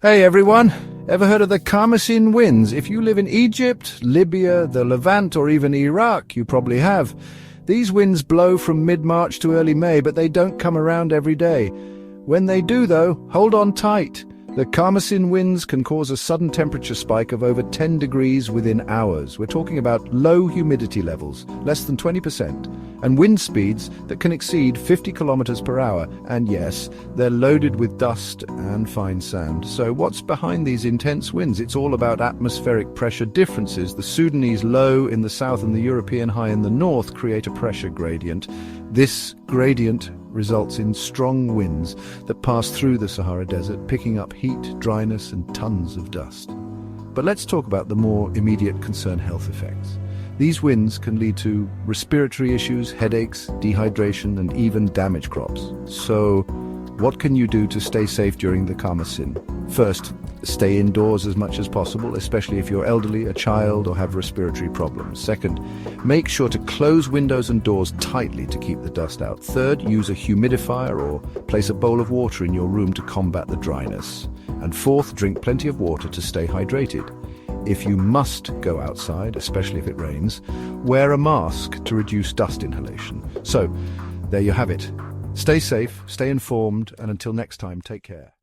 Hey everyone, ever heard of the Khamasin winds? If you live in Egypt, Libya, the Levant or even Iraq, you probably have. These winds blow from mid-March to early May, but they don't come around every day. When they do though, hold on tight. The Khamasin winds can cause a sudden temperature spike of over 10 degrees within hours. We're talking about low humidity levels, less than 20%, and wind speeds that can exceed 50 kilometers per hour. And yes, they're loaded with dust and fine sand. So what's behind these intense winds? It's all about atmospheric pressure differences. The Sudanese low in the south and the European high in the north create a pressure gradient. This gradient results in strong winds that pass through the Sahara Desert, picking up heat, dryness, and tons of dust. But let's talk about the more immediate concern: health effects. These winds can lead to respiratory issues, headaches, dehydration, and even damage crops. So, what can you do to stay safe during the Khamasin? First, stay indoors as much as possible, especially if you're elderly, a child, or have respiratory problems. Second, make sure to close windows and doors tightly to keep the dust out. Third, use a humidifier or place a bowl of water in your room to combat the dryness. And fourth, drink plenty of water to stay hydrated. If you must go outside, especially if it rains, wear a mask to reduce dust inhalation. So, there you have it. Stay safe, stay informed, and until next time, take care.